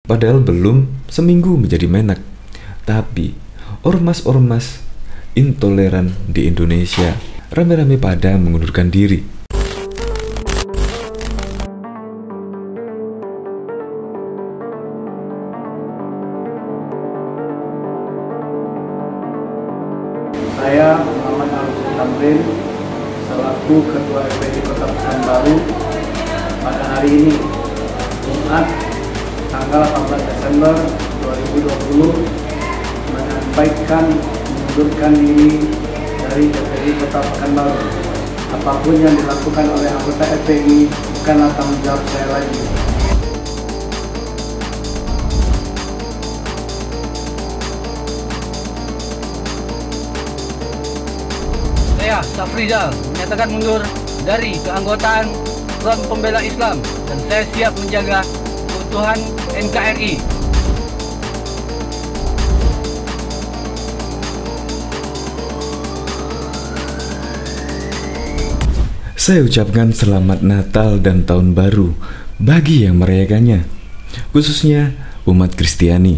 Padahal belum seminggu menjadi Menak, tapi ormas-ormas intoleran di Indonesia rame-rame pada mengundurkan diri. Saya Muhammad Al-Husni Tamrin selaku Ketua FPI Kota Pekanbaru pada hari ini Jumat tanggal 18 Desember 2020 menyampaikan mengundurkan diri dari FPI Kota Pekanbaru. Apapun yang dilakukan oleh anggota FPI bukanlah tanggung jawab saya lagi. Saya, Safrizal, menyatakan mundur dari keanggotaan Front Pembela Islam dan saya siap menjaga keutuhan NKRI. Saya ucapkan selamat Natal dan Tahun Baru bagi yang merayakannya, khususnya umat Kristiani.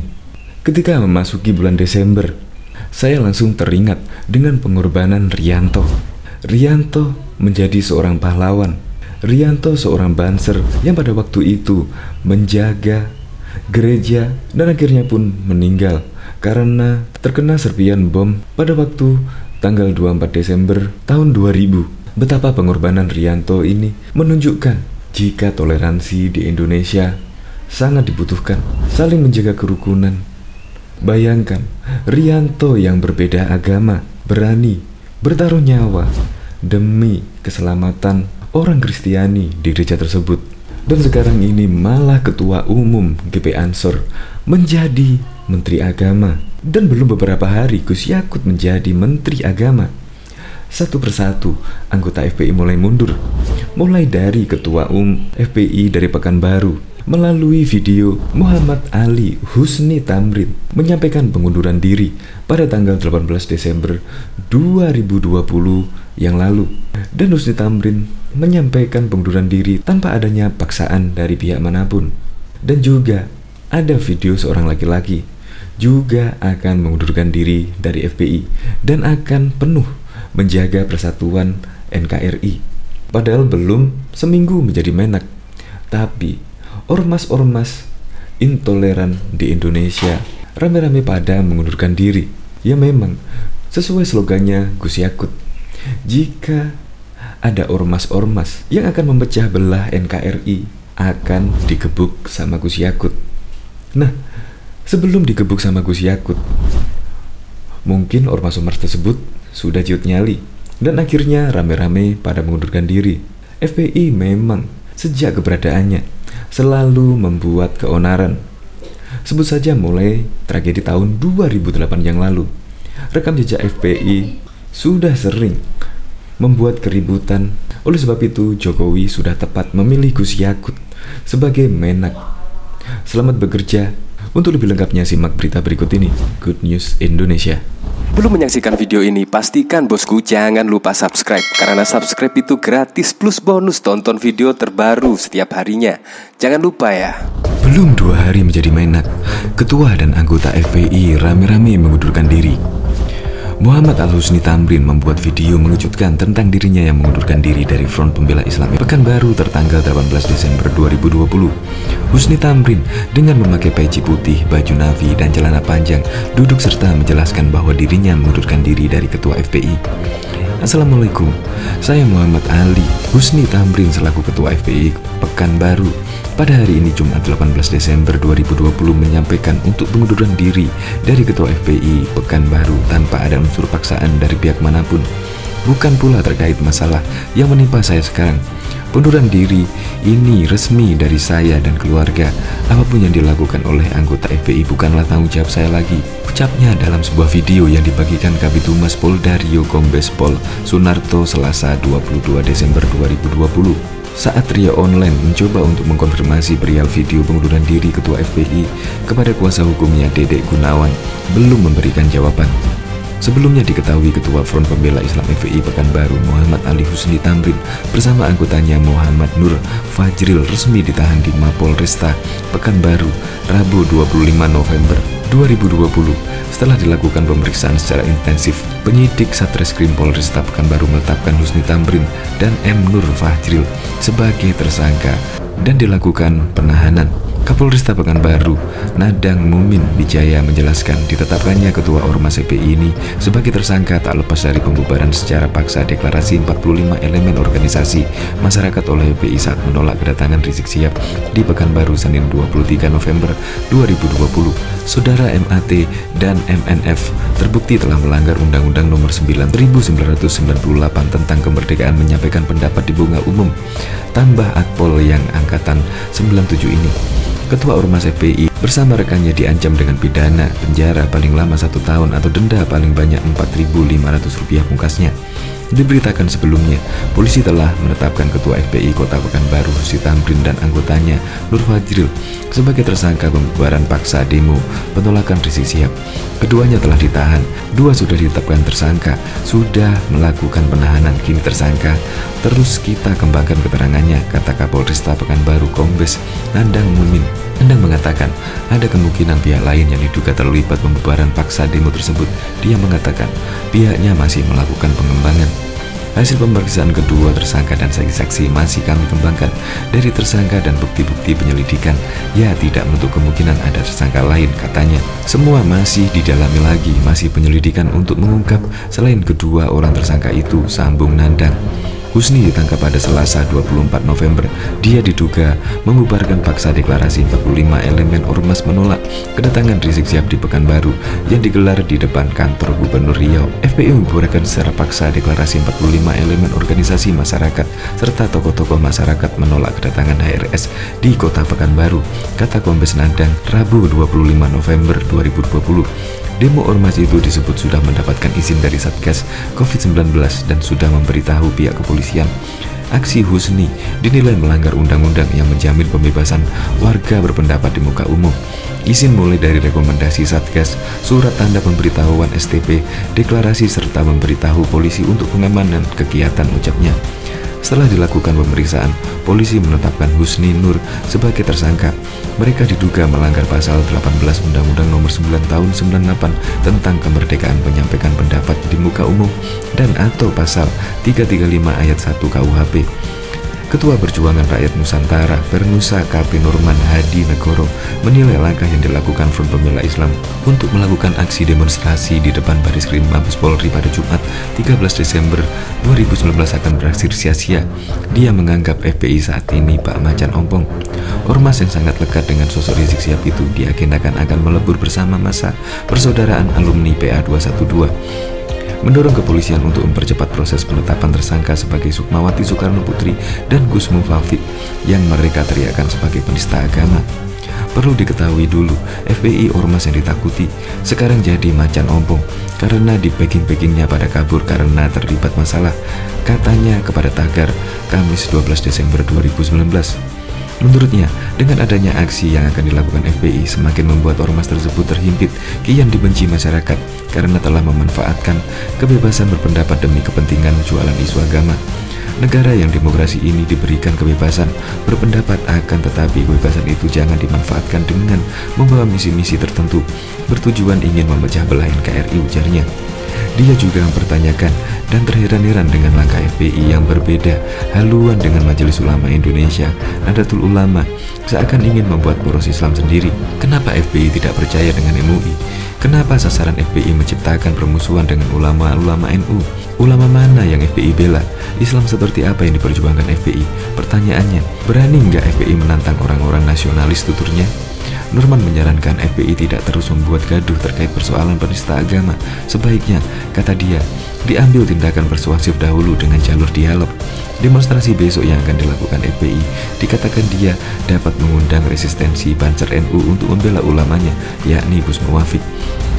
Ketika memasuki bulan Desember, saya langsung teringat dengan pengorbanan Rianto. Rianto menjadi seorang pahlawan. Rianto seorang banser yang pada waktu itu menjaga gereja dan akhirnya pun meninggal karena terkena serpian bom pada waktu tanggal 24 Desember tahun 2000. Betapa pengorbanan Rianto ini menunjukkan jika toleransi di Indonesia sangat dibutuhkan, saling menjaga kerukunan. Bayangkan, Rianto yang berbeda agama berani bertaruh nyawa demi keselamatan orang Kristiani di gereja tersebut. Dan sekarang ini malah Ketua Umum GP Ansor menjadi Menteri Agama. Dan belum beberapa hari Gus Yakut menjadi Menteri Agama. Satu persatu anggota FPI mulai mundur, mulai dari Ketua FPI dari Pekanbaru. Melalui video, Muhammad Al-Husni Tamrin menyampaikan pengunduran diri pada tanggal 18 Desember 2020 yang lalu. Dan Husni Tamrin menyampaikan pengunduran diri tanpa adanya paksaan dari pihak manapun. Dan juga ada video seorang laki-laki juga akan mengundurkan diri dari FPI dan akan penuh menjaga persatuan NKRI. Padahal belum seminggu menjadi Menak, tapi ormas-ormas intoleran di Indonesia rame-rame pada mengundurkan diri. Ya memang sesuai slogannya Gus Yakut, jika ada ormas-ormas yang akan memecah belah NKRI akan digebuk sama Gus Yakut. Nah, sebelum digebuk sama Gus Yakut, mungkin ormas-ormas tersebut sudah ciut nyali dan akhirnya rame-rame pada mengundurkan diri. FPI memang sejak keberadaannya selalu membuat keonaran. Sebut saja mulai tragedi tahun 2008 yang lalu. Rekam jejak FPI sudah sering membuat keributan. Oleh sebab itu Jokowi sudah tepat memilih Gus Yakut sebagai Menak. Selamat bekerja. Untuk lebih lengkapnya simak berita berikut ini. Good News Indonesia. Belum menyaksikan video ini, pastikan bosku jangan lupa subscribe. Karena subscribe itu gratis plus bonus tonton video terbaru setiap harinya. Jangan lupa ya. Belum 2 hari menjadi Menak, ketua dan anggota FPI rame-rame mengundurkan diri. Muhammad Al-Husni Tamrin membuat video mengejutkan tentang dirinya yang mengundurkan diri dari Front Pembela Islam Pekanbaru tertanggal 18 Desember 2020. Husni Tamrin dengan memakai peci putih, baju navy, dan celana panjang duduk serta menjelaskan bahwa dirinya mengundurkan diri dari Ketua FPI. Assalamualaikum, saya Muhammad Al-Husni Tamrin selaku Ketua FPI Pekanbaru pada hari ini Jumat 18 Desember 2020 menyampaikan untuk pengunduran diri dari Ketua FPI Pekanbaru tanpa ada unsur paksaan dari pihak manapun. Bukan pula terkait masalah yang menimpa saya sekarang. Pengunduran diri ini resmi dari saya dan keluarga. Apapun yang dilakukan oleh anggota FPI bukanlah tanggung jawab saya lagi, ucapnya dalam sebuah video yang dibagikan Kabid Humas Polda Rio Kombes Pol Sunarto Selasa 22 Desember 2020. Saat Ria Online mencoba untuk mengkonfirmasi perihal video pengunduran diri Ketua FPI kepada kuasa hukumnya Dedek Gunawan, belum memberikan jawaban. Sebelumnya diketahui Ketua Front Pembela Islam FPI Pekanbaru Muhammad Ali Husni Tamrin bersama anggotanya Muhammad Nur Fajril resmi ditahan di Mapolresta Pekanbaru Rabu 25 November 2020. Setelah dilakukan pemeriksaan secara intensif, penyidik Satreskrim Polresta Pekanbaru menetapkan Husni Tamrin dan M. Nur Fajril sebagai tersangka dan dilakukan penahanan. Kapolresta Pekanbaru Nadang Mumin Wijaya menjelaskan ditetapkannya Ketua Ormas FPI ini sebagai tersangka tak lepas dari pembubaran secara paksa deklarasi 45 elemen organisasi masyarakat oleh FPI saat menolak kedatangan Rizik Syihab di Pekanbaru Senin 23 November 2020. Saudara MAT dan MNF terbukti telah melanggar Undang-Undang Nomor 9 1998 tentang kemerdekaan menyampaikan pendapat di muka umum tambah Akpol yang angkatan 97 ini. Ketua Ormas FPI bersama rekannya diancam dengan pidana penjara paling lama 1 tahun atau denda paling banyak Rp4.500 pungkasnya. Diberitakan sebelumnya, polisi telah menetapkan Ketua FPI Kota Pekanbaru Husni Tamrin dan anggotanya Nur Fajril sebagai tersangka pembubaran paksa demo penolakan Rizik Syihab. Keduanya telah ditahan, 2 sudah ditetapkan tersangka, sudah melakukan penahanan, kini tersangka. Terus kita kembangkan keterangannya, kata Kapolresta Pekanbaru Kombes Nadang Mumin. Nadang mengatakan ada kemungkinan pihak lain yang diduga terlibat pembubaran paksa demo tersebut. Dia mengatakan pihaknya masih melakukan pengembangan. Hasil pemeriksaan kedua tersangka dan saksi-saksi masih kami kembangkan. Dari tersangka dan bukti-bukti penyelidikan, ya tidak menutup kemungkinan ada tersangka lain, katanya. Semua masih didalami lagi, masih penyelidikan untuk mengungkap selain kedua orang tersangka itu, sambung Nadang. Husni ditangkap pada Selasa 24 November. Dia diduga membubarkan paksa deklarasi 45 elemen ormas menolak kedatangan Rizik Syihab di Pekanbaru yang digelar di depan kantor Gubernur Riau. FPI membubarkan secara paksa deklarasi 45 elemen organisasi masyarakat serta tokoh-tokoh masyarakat menolak kedatangan HRS di Kota Pekanbaru, kata Kombes Nadang Rabu 25 November 2020. Demo ormas itu disebut sudah mendapatkan izin dari Satgas COVID-19 dan sudah memberitahu pihak kepolisian. Aksi Husni dinilai melanggar undang-undang yang menjamin pembebasan warga berpendapat di muka umum. Izin mulai dari rekomendasi Satgas, surat tanda pemberitahuan STP, deklarasi serta memberitahu polisi untuk pengamanan kegiatan, ucapnya. Setelah dilakukan pemeriksaan, polisi menetapkan Husni Nur sebagai tersangka. Mereka diduga melanggar pasal 18 Undang-Undang Nomor 9 Tahun 98 tentang kemerdekaan menyampaikan pendapat di muka umum dan atau pasal 335 ayat 1 KUHP. Ketua Perjuangan Rakyat Nusantara Pernusa KP Norman Hadi Negoro menilai langkah yang dilakukan Front Pembela Islam untuk melakukan aksi demonstrasi di depan Baris Krim Mabes Polri pada Jumat 13 Desember 2019 akan berakhir sia-sia. Dia menganggap FPI saat ini Pak Macan Ompong. Ormas yang sangat lekat dengan sosok Rizik Syihab itu diagendakan akan melebur bersama masa persaudaraan alumni PA 212. Mendorong kepolisian untuk mempercepat proses penetapan tersangka sebagai Sukmawati Soekarno Putri dan Gus Mufafik yang mereka teriakan sebagai penista agama. Perlu diketahui dulu, FPI ormas yang ditakuti sekarang jadi macan ompong karena di backing-backingnya pada kabur karena terlibat masalah, katanya kepada Tagar Kamis 12 Desember 2019. Menurutnya, dengan adanya aksi yang akan dilakukan FPI semakin membuat ormas tersebut terhimpit, kian dibenci masyarakat karena telah memanfaatkan kebebasan berpendapat demi kepentingan jualan isu agama. Negara yang demokrasi ini diberikan kebebasan berpendapat, akan tetapi kebebasan itu jangan dimanfaatkan dengan membawa misi-misi tertentu bertujuan ingin memecah belah NKRI, ujarnya. Dia juga mempertanyakan dan terheran-heran dengan langkah FPI yang berbeda haluan dengan Majelis Ulama Indonesia, Nahdlatul Ulama, seakan ingin membuat poros Islam sendiri. Kenapa FPI tidak percaya dengan MUI? Kenapa sasaran FPI menciptakan permusuhan dengan ulama-ulama NU? Ulama mana yang FPI bela? Islam seperti apa yang diperjuangkan FPI? Pertanyaannya, berani nggak FPI menantang orang-orang nasionalis, tuturnya? Norman menyarankan FPI tidak terus membuat gaduh terkait persoalan penista agama. Sebaiknya, kata dia, diambil tindakan persuasif dahulu dengan jalur dialog. Demonstrasi besok yang akan dilakukan FPI dikatakan dia dapat mengundang resistensi Banser NU untuk membela ulamanya, yakni Gus Mufafik.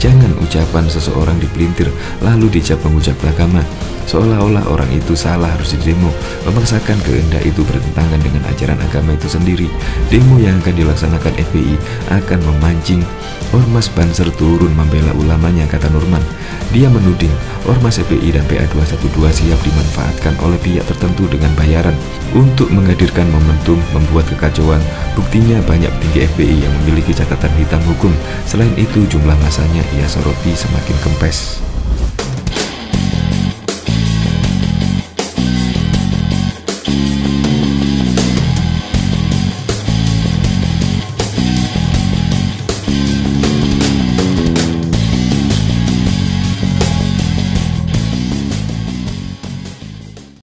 Jangan ucapan seseorang dipelintir lalu dicap pengucap agama, seolah-olah orang itu salah harus didemo. Memaksakan kehendak itu bertentangan dengan ajaran agama itu sendiri. Demo yang akan dilaksanakan FPI akan memancing Ormas Banser turun membela ulamanya, kata Nurman. Dia menuding Ormas FPI dan PA212 siap dimanfaatkan oleh pihak tertentu dengan bayaran untuk menghadirkan momentum membuat kekacauan. Buktinya banyak petinggi FPI yang memiliki catatan hitam hukum. Selain itu jumlah masanya ia soroti semakin kempes.